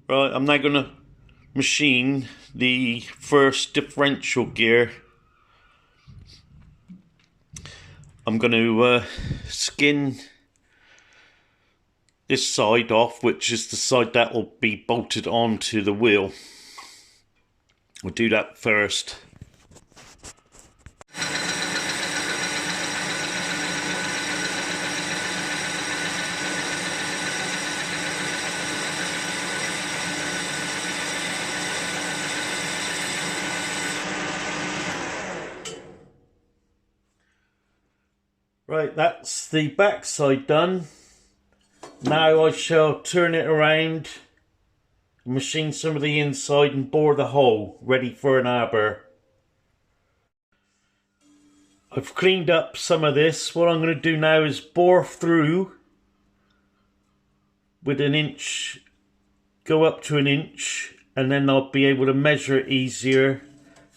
Right, I'm now going to machine the first differential gear. I'm going to skin this side off, which is the side that will be bolted onto the wheel. We'll do that first. Right, that's the back side done. Now I shall turn it around, machine some of the inside and bore the hole, ready for an arbor. I've cleaned up some of this. What I'm going to do now is bore through with an inch, go up to an inch, and then I'll be able to measure it easier,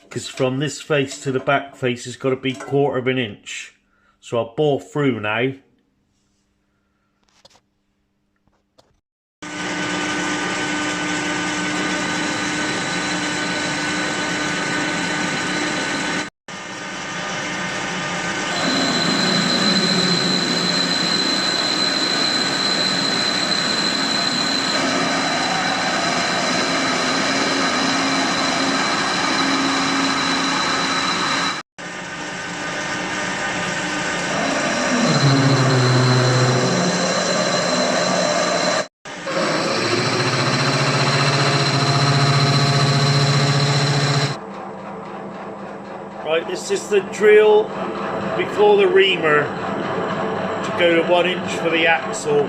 because from this face to the back face has got to be 1/4 of an inch. So I'll bore through now. Right, this is the drill before the reamer to go to 1 inch for the axle.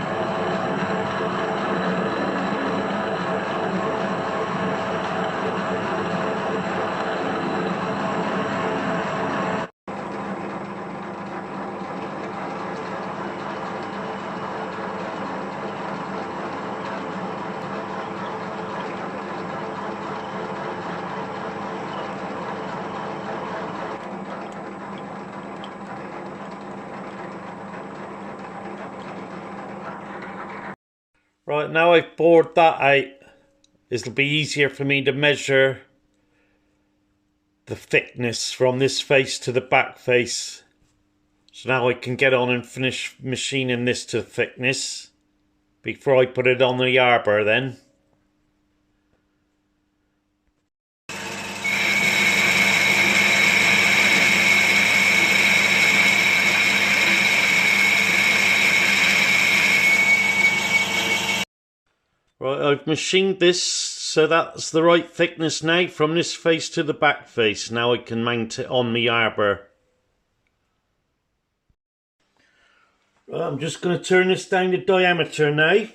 Right, now I've bored that out, it'll be easier for me to measure the thickness from this face to the back face. So now I can get on and finish machining this to thickness before I put it on the arbor then. Right, I've machined this so that's the right thickness now from this face to the back face. Now I can mount it on the arbor. Right, I'm just going to turn this down to diameter now.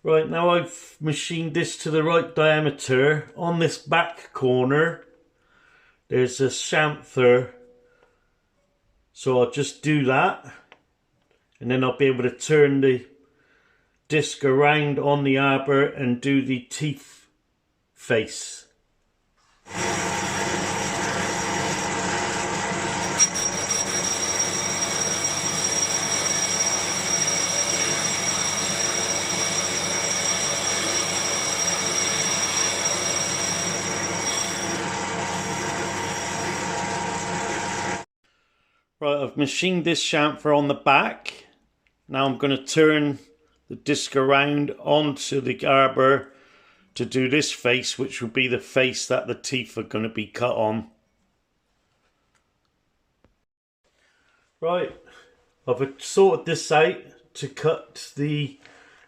Right, now I've machined this to the right diameter. On this back corner there's a chamfer. So I'll just do that, and then I'll be able to turn the disc around on the arbor and do the teeth face. Right, I've machined this chamfer on the back. Now I'm going to turn the disc around onto the arbor to do this face, which will be the face that the teeth are going to be cut on. Right, I've sorted this out to cut the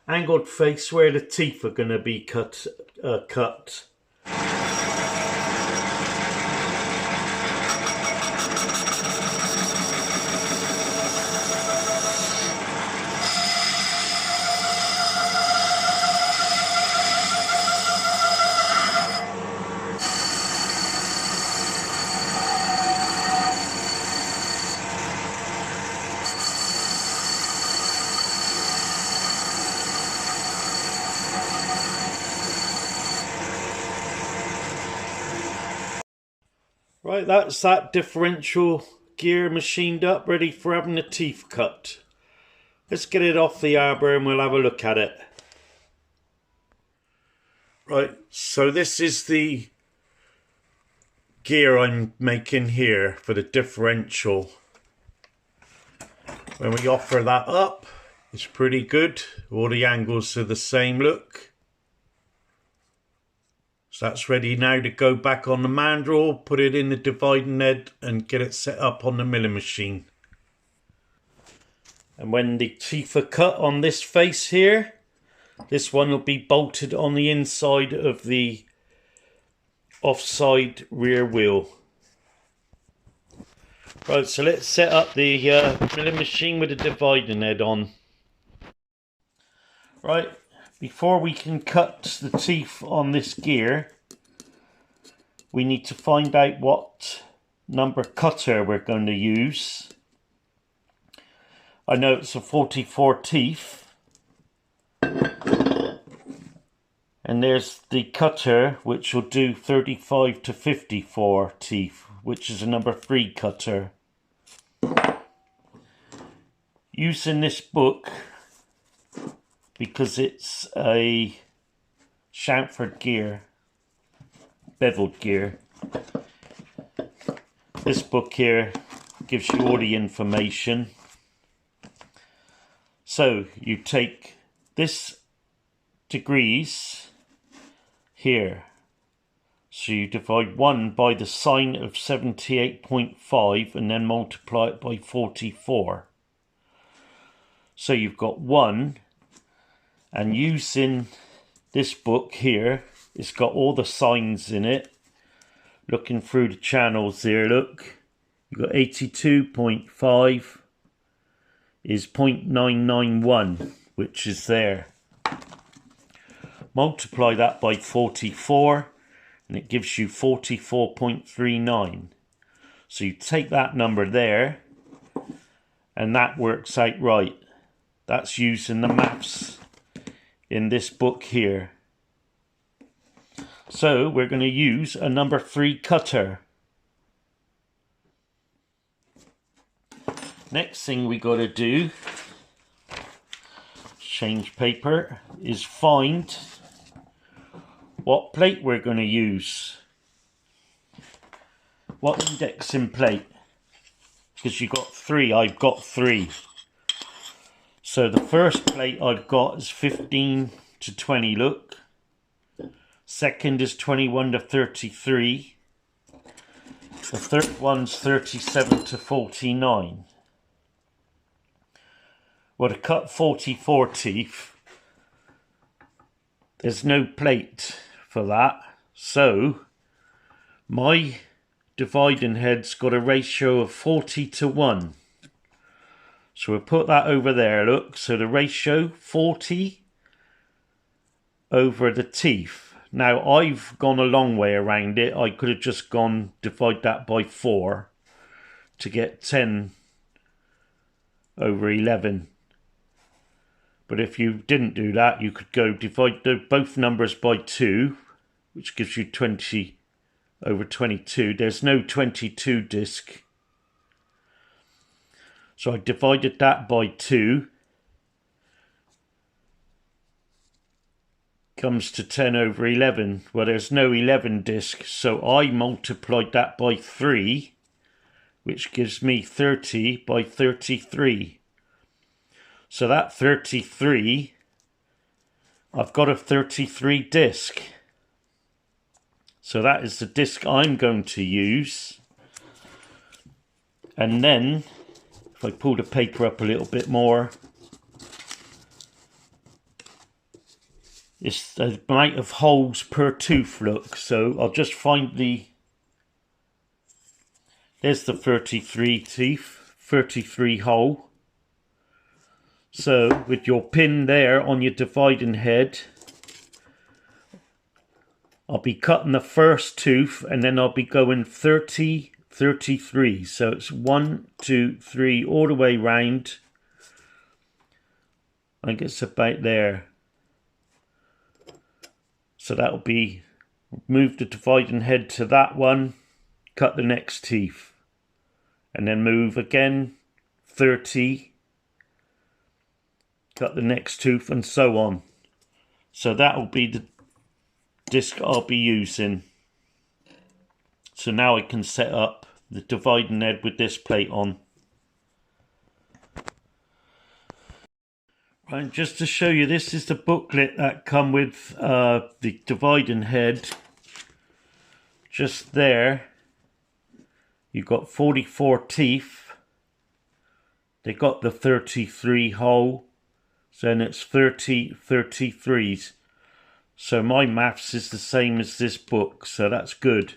angled face where the teeth are going to be cut. Right, that's that differential gear machined up, ready for having the teeth cut. Let's get it off the arbor and we'll have a look at it. Right, so this is the gear I'm making here for the differential. When we offer that up, it's pretty good. All the angles are the same look. So that's ready now to go back on the mandrel, put it in the dividing head and get it set up on the milling machine. And when the teeth are cut on this face here, this one will be bolted on the inside of the offside rear wheel. Right, so let's set up the milling machine with the dividing head on. Right, before we can cut the teeth on this gear, we need to find out what number cutter we're going to use. I know it's a 44 teeth. And there's the cutter, which will do 35 to 54 teeth, which is a number 3 cutter. Using this book, because it's a chamfered gear, beveled gear, this book here gives you all the information. So you take this degrees here, so you divide 1 by the sine of 78.5 and then multiply it by 44. So you've got 1, and using this book here, it's got all the signs in it. Looking through the channels there, look, you've got 82.5 is 0.991, which is there. Multiply that by 44 and it gives you 44.39. So you take that number there and that works out right. That's using the maths in this book here. So we're going to use a number 3 cutter. Next thing we got to do, change paper, is find what plate we're going to use. What indexing plate? Because you got 3, I've got 3. So the first plate I've got is 15 to 20, look. Second is 21 to 33. The third one's 37 to 49. Well, to cut 44 teeth, there's no plate for that. So my dividing head's got a ratio of 40 to 1. So we'll put that over there, look. So the ratio 40 over the teeth. Now I've gone a long way around it. I could have just gone divide that by 4 to get 10 over 11. But if you didn't do that, you could go divide both numbers by 2, which gives you 20 over 22. There's no 22 disc. So I divided that by 2. Comes to 10 over 11. Well, there's no 11 disc, so I multiplied that by 3, which gives me 30 by 33. So that 33, I've got a 33 disc. So that is the disc I'm going to use. And then, if I pull the paper up a little bit more, it's the amount of holes per tooth, look. So I'll just find there's the 33 teeth, 33 hole. So with your pin there on your dividing head, I'll be cutting the first tooth and then I'll be going 30, 33. So it's 1, 2, 3 all the way round. I think it's about there. So that'll be, move the dividing head to that one, cut the next teeth. and then move again 30, cut the next tooth, and so on. So that will be the disc I'll be using. So now I can set up the dividing head with this plate on. Right, just to show you, this is the booklet that come with the dividing head. Just there, you've got 44 teeth. They got the 33 hole, so then it's 30 33s. So my maths is the same as this book, so that's good.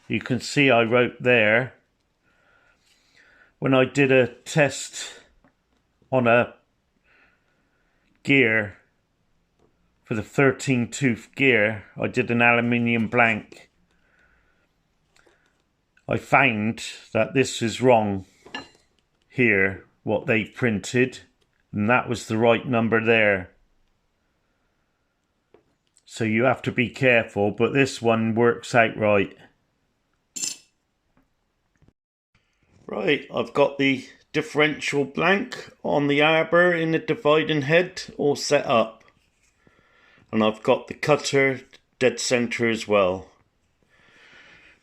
You can see I wrote there, when I did a test on a gear, for the 13 tooth gear, I did an aluminium blank. I found that this is wrong here, what they printed, and that was the right number there. So you have to be careful, but this one works out right. Right, I've got the differential blank on the arbor in the dividing head all set up. And I've got the cutter dead center as well.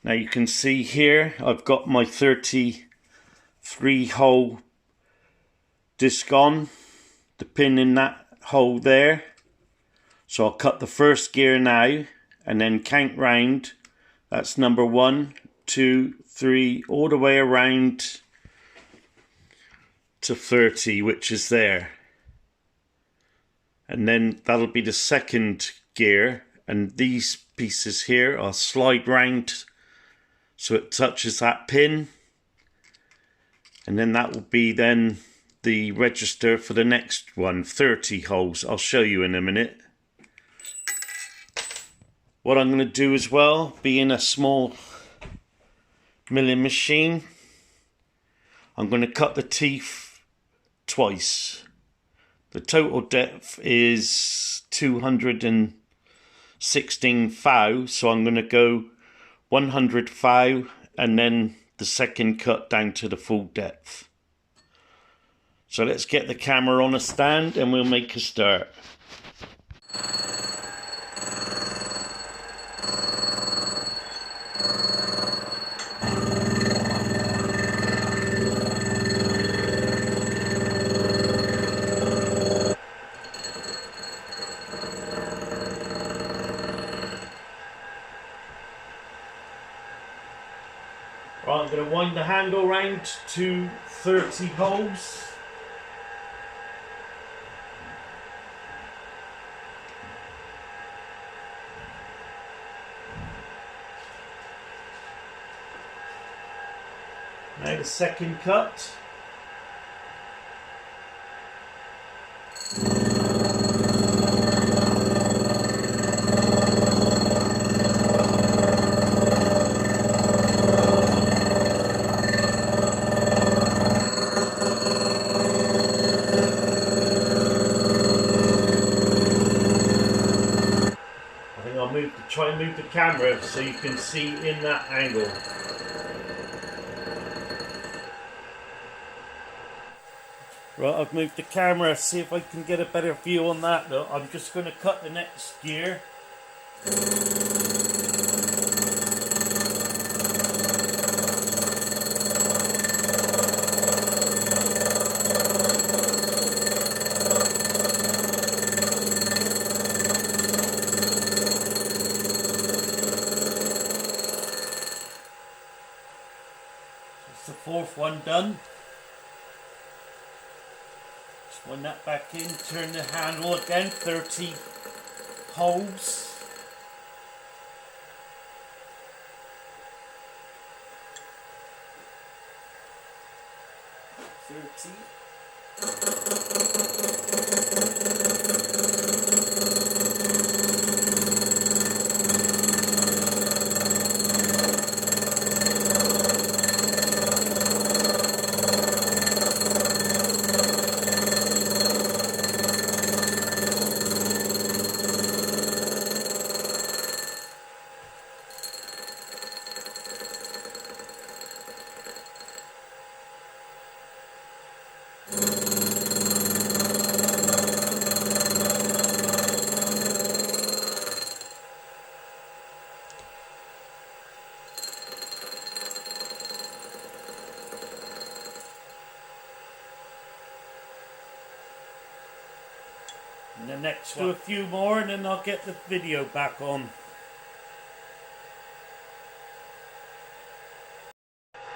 Now you can see here I've got my 33 hole disc on, the pin in that hole there. So I'll cut the first gear now and then count round. That's number 1, 2, 3, all the way around to 30, which is there. And then that'll be the second gear, and these pieces here I'll slide round so it touches that pin, and then that will be then the register for the next one, 30 holes. I'll show you in a minute. What I'm going to do as well, being a small milling machine, I'm going to cut the teeth twice. The total depth is 216 thou, so I'm going to go 100 thou and then the second cut down to the full depth. So let's get the camera on a stand and we'll make a start. Right, I'm going to wind the handle round to 30 holes. Now the second cut. Try and move the camera so you can see in that angle. Right, I've moved the camera, see if I can get a better view on that. Look, I'm just going to cut the next gear. The fourth one done. Just wind that back in, turn the handle again, 30 holes. And the next one, do a few more and then I'll get the video back on.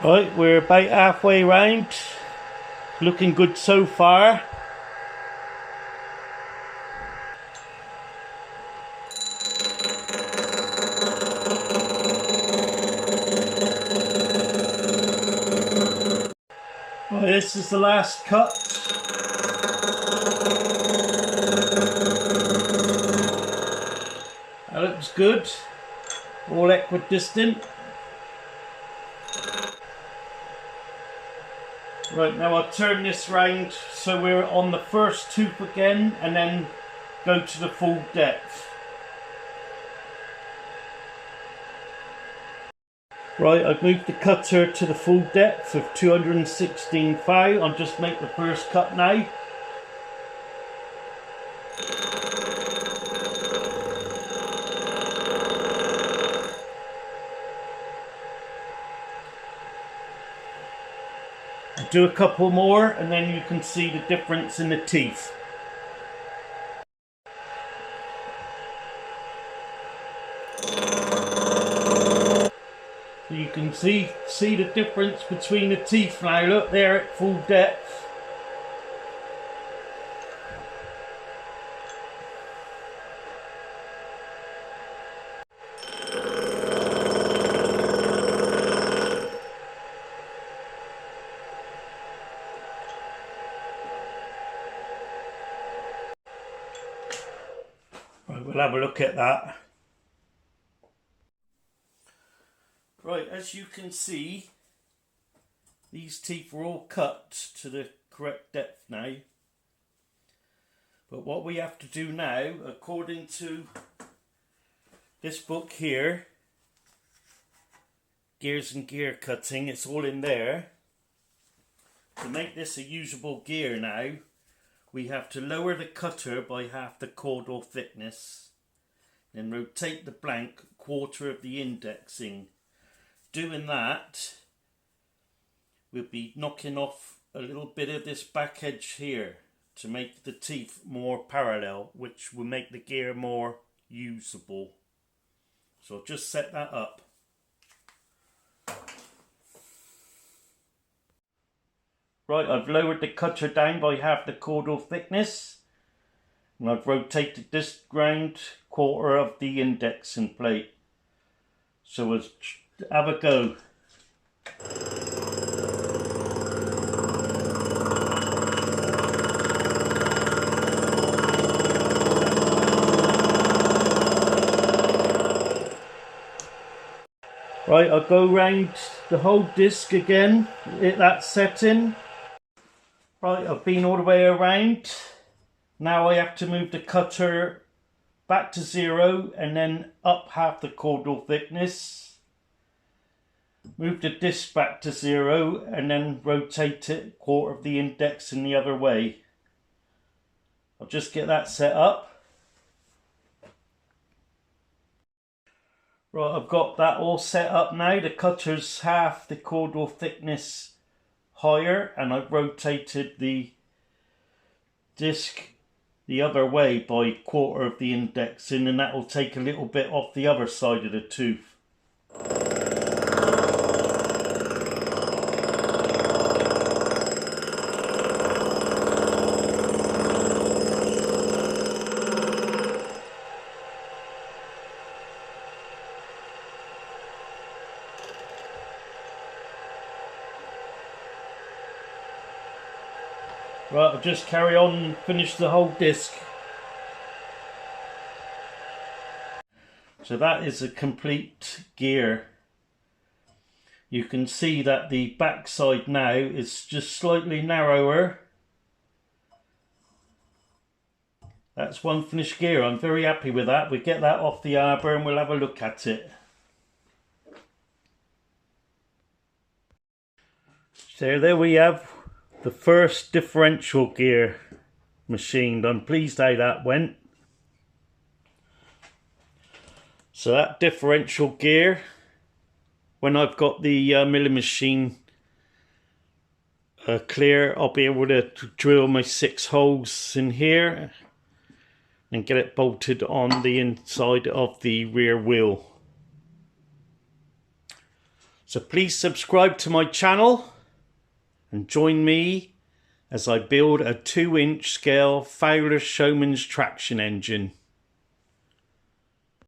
Right, we're about halfway round. Looking good so far. Right, this is the last cut. That looks good. All equidistant. Right, now I'll turn this round so we're on the first tooth again and then go to the full depth. Right, I've moved the cutter to the full depth of 216 thou. I'll just make the first cut now. Do a couple more and then you can see the difference in the teeth. So you can see the difference between the teeth now. Look, there at full depth. Right, we'll have a look at that. Right, as you can see, these teeth are all cut to the correct depth now. But what we have to do now, according to this book here, Gears and Gear Cutting, it's all in there. To make this a usable gear now, we have to lower the cutter by half the caudal thickness, then rotate the blank quarter of the indexing. Doing that, we'll be knocking off a little bit of this back edge here to make the teeth more parallel, which will make the gear more usable. So I'll just set that up. Right, I've lowered the cutter down by half the caudal thickness and I've rotated this round quarter of the indexing plate. So we'll have a go. Right, I'll go round the whole disc again, hit that setting. Right, I've been all the way around. Now I have to move the cutter back to 0 and then up half the caudal thickness. Move the disc back to 0 and then rotate it quarter of the index in the other way. I'll just get that set up. Right, I've got that all set up now. The cutter's half the caudal thickness higher and I've rotated the disc the other way by quarter of the indexing, and that will take a little bit off the other side of the tooth. Right, I'll just carry on and finish the whole disc. So that is a complete gear. You can see that the back side now is just slightly narrower. That's one finished gear. I'm very happy with that. We'll get that off the arbor and we'll have a look at it. So there we have the first differential gear machined. I'm pleased how that went. So that differential gear, when I've got the milling machine clear, I'll be able to drill my 6 holes in here and get it bolted on the inside of the rear wheel. So please subscribe to my channel and join me as I build a 2-inch scale Fowler Showman's traction engine.